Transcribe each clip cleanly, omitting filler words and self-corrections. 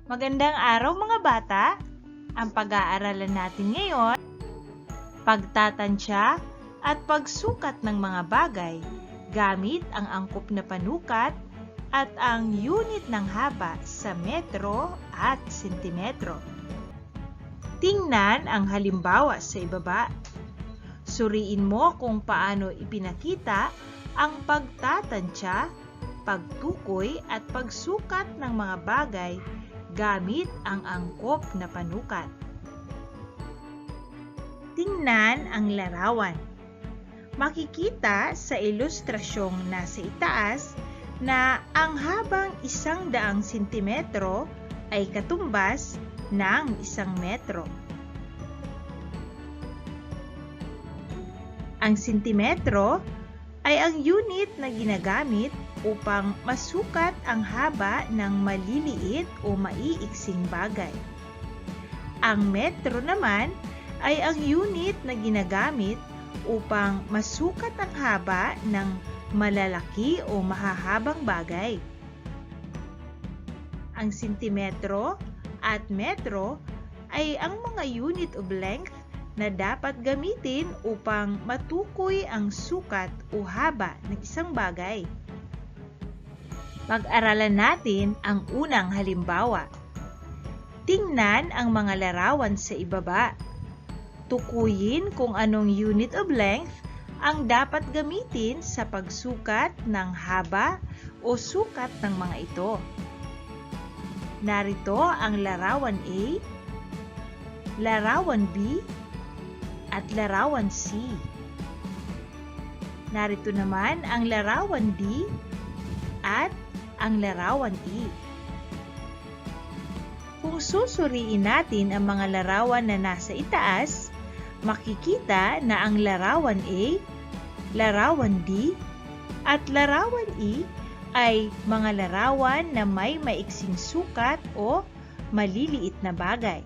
Magandang araw mga bata! Ang pag-aaralan natin ngayon, pagtatansya at pagsukat ng mga bagay gamit ang angkop na panukat at ang unit ng haba sa metro at sentimetro. Tingnan ang halimbawa sa ibaba. Suriin mo kung paano ipinakita ang pagtatansya, pagtukoy at pagsukat ng mga bagay gamit ang angkop na panukat. Tingnan ang larawan. Makikita sa ilustrasyong nasa itaas na ang habang 100 sentimetro ay katumbas ng 1 metro. Ang sentimetro ay ang unit na ginagamit upang masukat ang haba ng maliliit o maiiksing bagay. Ang metro naman ay ang unit na ginagamit upang masukat ang haba ng malalaki o mahahabang bagay. Ang sentimetro at metro ay ang mga unit of length na dapat gamitin upang matukoy ang sukat o haba ng isang bagay. Pag-aralan natin ang unang halimbawa. Tingnan ang mga larawan sa ibaba. Tukuyin kung anong unit of length ang dapat gamitin sa pagsukat ng haba o sukat ng mga ito. Narito ang larawan A, larawan B, at larawan C. Narito naman ang larawan D at ang larawan E. Kung susuriin natin ang mga larawan na nasa itaas, makikita na ang larawan A, larawan D, at larawan E ay mga larawan na may maiksing sukat o maliliit na bagay.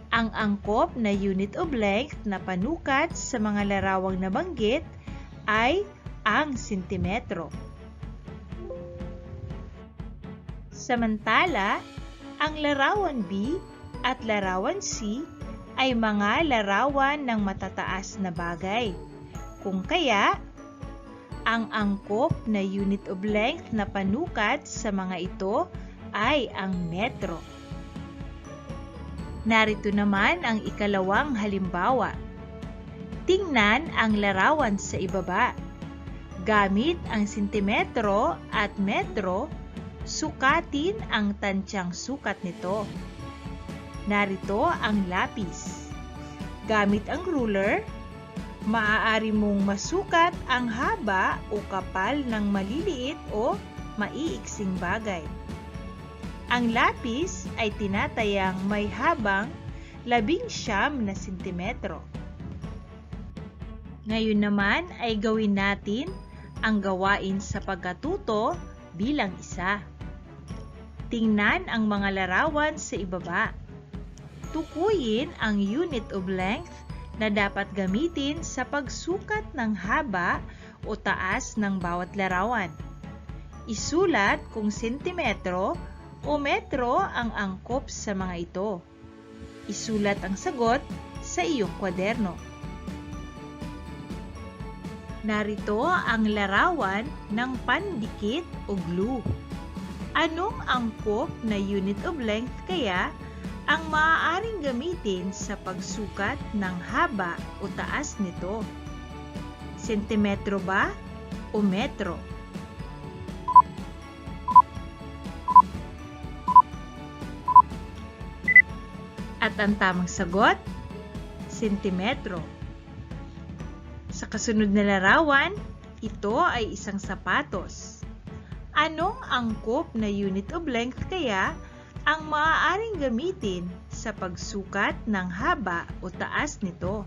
Ang angkop na unit of length na panukat sa mga larawang nabanggit ay ang sentimetro. Samantala, ang larawan B at larawan C ay mga larawan ng matataas na bagay. Kung kaya, ang angkop na unit of length na panukat sa mga ito ay ang metro. Narito naman ang ikalawang halimbawa. Tingnan ang larawan sa ibaba. Gamit ang sentimetro at metro, sukatin ang tansyang sukat nito. Narito ang lapis. Gamit ang ruler, maaari mong masukat ang haba o kapal ng maliliit o maiiksing bagay. Ang lapis ay tinatayang may habang 19 na sentimetro. Ngayon naman ay gawin natin ang gawain sa pagkatuto bilang isa. Tingnan ang mga larawan sa ibaba. Tukuyin ang unit of length na dapat gamitin sa pagsukat ng haba o taas ng bawat larawan. Isulat kung sentimetro o metro ang angkop sa mga ito. Isulat ang sagot sa iyong kwaderno. Narito ang larawan ng pandikit o glue. Anong angkop na unit of length kaya ang maaaring gamitin sa pagsukat ng haba o taas nito? Sentimetro ba o metro? At ang tamang sagot, sentimetro. Sa kasunod na larawan, ito ay isang sapatos. Anong angkop na unit of length kaya ang maaaring gamitin sa pagsukat ng haba o taas nito?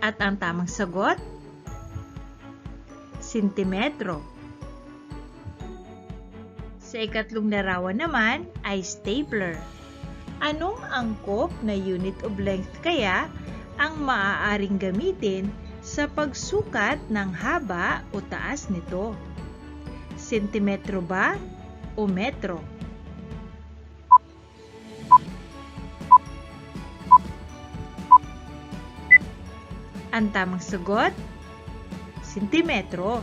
At ang tamang sagot, sentimetro. Sa ikatlong larawan naman ay stapler. Anong angkop na unit of length kaya ang maaaring gamitin sa pagsukat ng haba o taas nito? Sentimetro ba o metro? Ang tamang sagot, sentimetro.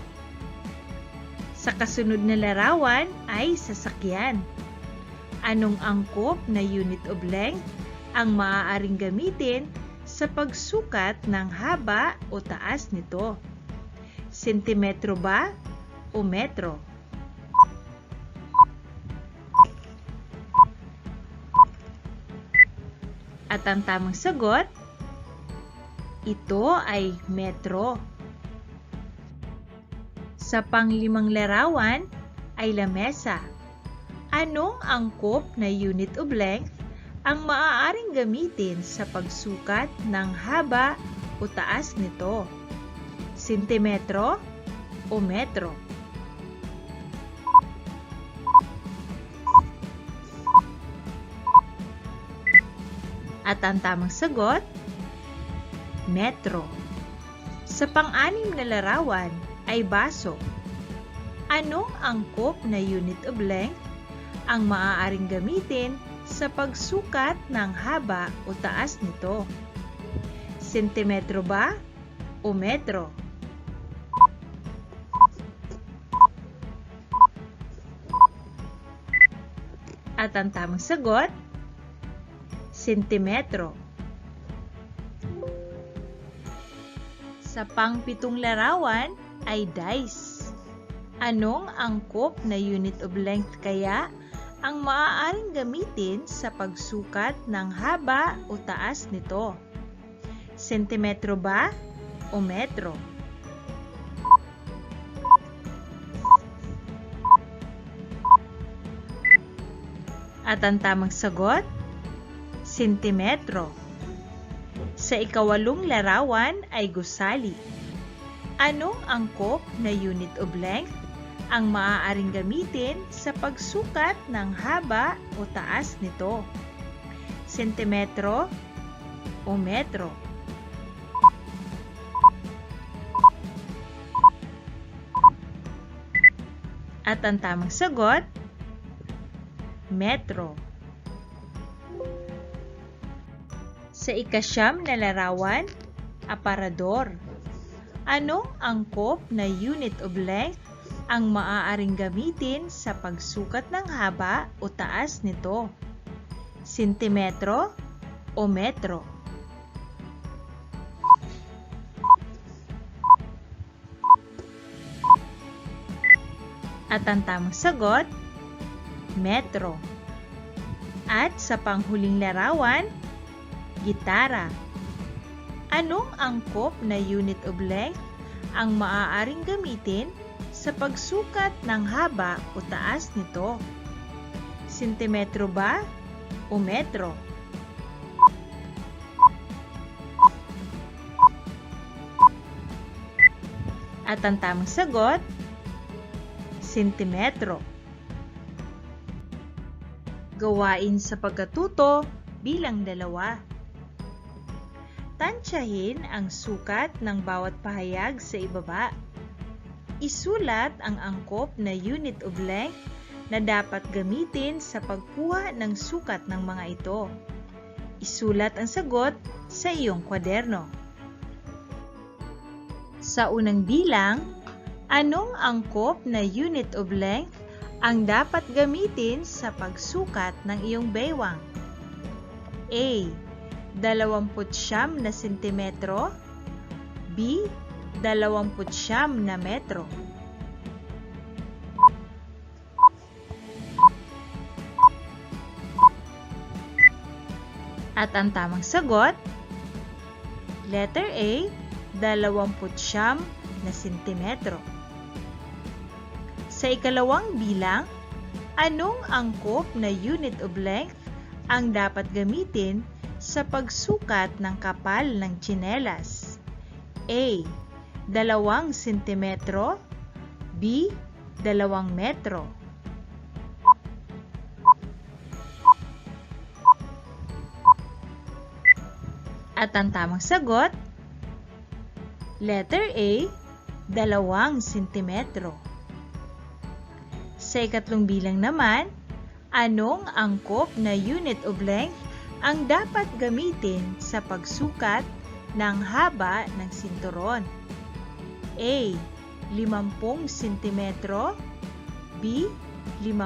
Sa kasunod na larawan ay sasakyan. Anong angkop na unit of length ang maaaring gamitin sa pagsukat ng haba o taas nito? Sentimetro ba o metro? At ang tamang sagot, ito ay metro. Sa panglimang larawan ay lamesa. Anong angkop na unit of length ang maaaring gamitin sa pagsukat ng haba o taas nito? Sentimetro o metro? At ang tamang sagot, metro. Sa pang-anim na larawan ay baso. Anong angkop na unit of length ang maaaring gamitin sa pagsukat ng haba o taas nito? Sentimetro ba o metro? At ang tamang sagot, sentimetro. Sa pang-pitong larawan ay dice. Anong angkop na unit of length kaya ang maaaring gamitin sa pagsukat ng haba o taas nito? Sentimetro ba o metro? At ang tamang sagot, sentimetro. Sa ikawalong larawan ay gusali. Anong angkop na unit of length ang maaaring gamitin sa pagsukat ng haba o taas nito? Sentimetro o metro? At ang tamang sagot, metro. Sa ikasyam na larawan, aparador. Anong angkop na unit of length ang maaaring gamitin sa pagsukat ng haba o taas nito? Sentimetro o metro? At ang tamang sagot, metro. At sa panghuling larawan, gitara. Anong angkop na unit of length ang maaaring gamitin sa pagsukat ng haba o taas nito? Sentimetro ba o metro? At ang tamang sagot, sentimetro. Gawain sa pagkatuto bilang 2. Tansyahin ang sukat ng bawat pahayag sa ibaba. Isulat ang angkop na unit of length na dapat gamitin sa pagkuha ng sukat ng mga ito. Isulat ang sagot sa iyong kwaderno. Sa unang bilang, anong angkop na unit of length ang dapat gamitin sa pagsukat ng iyong baywang? A. 29 na sentimetro. B. 29 na metro. At ang tamang sagot, letter A, 29 na sentimetro. Sa ikalawang bilang, anong angkop na unit of length ang dapat gamitin sa pagsukat ng kapal ng tsinelas? A. 2 sentimetro. B. 2 metro. At ang tamang sagot, Letter A, 2 sentimetro. Sa ikatlong bilang naman, anong angkop na unit of length ang dapat gamitin sa pagsukat ng haba ng sinturon? A, 50 sentimetro. B, 50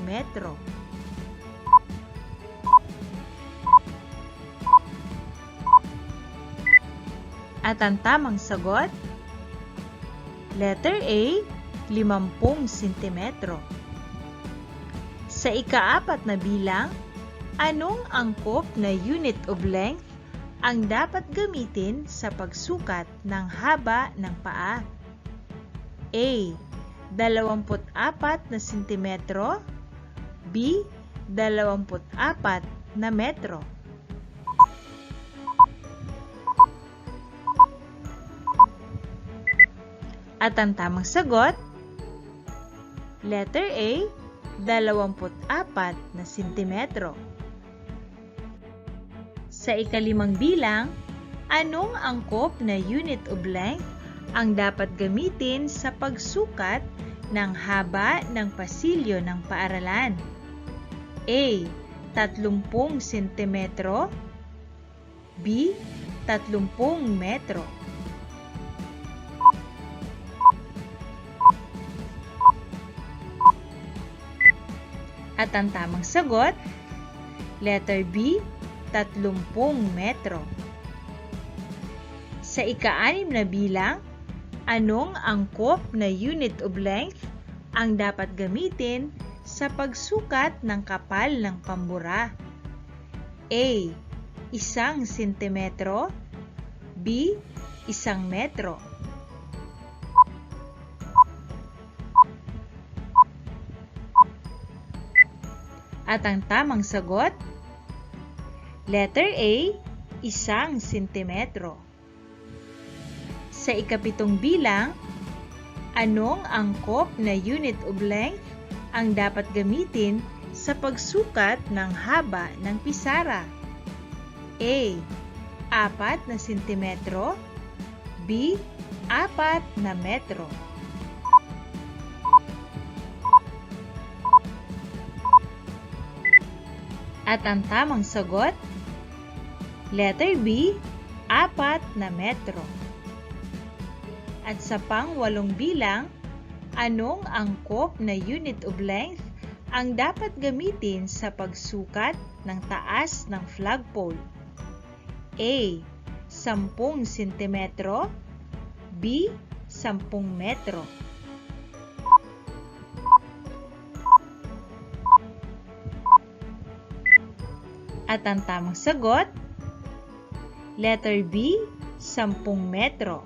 metro. At ang tamang sagot, letter A, 50 sentimetro. Sa ika-4 na bilang, anong angkop na unit of length ang dapat gamitin sa pagsukat ng haba ng paa? A, 24 na sentimetro. B, 24 na metro. At ang tamang sagot, letter A, 24 na sentimetro. Sa ika-5 bilang, anong angkop na unit of length ang dapat gamitin sa pagsukat ng haba ng pasilyo ng paaralan? A, 30 sentimetro. B, 30 metro. At ang tamang sagot, letter B, 30 metro. Sa ika-6 na bilang, anong angkop na unit of length ang dapat gamitin sa pagsukat ng kapal ng pambura? A, 1 sentimetro. B, 1 metro. At ang tamang sagot, letter A, 1 sentimetro. Sa ika-7 bilang, anong angkop na unit of length ang dapat gamitin sa pagsukat ng haba ng pisara? A, 4 na sentimetro. B, 4 na metro. At ang tamang sagot, letter B, 4 na metro. At sa pang-8 bilang, anong angkop na unit of length ang dapat gamitin sa pagsukat ng taas ng flagpole? A, 10 sentimetro. B, 10 metro. At ang tamang sagot, letter B, 10 metro.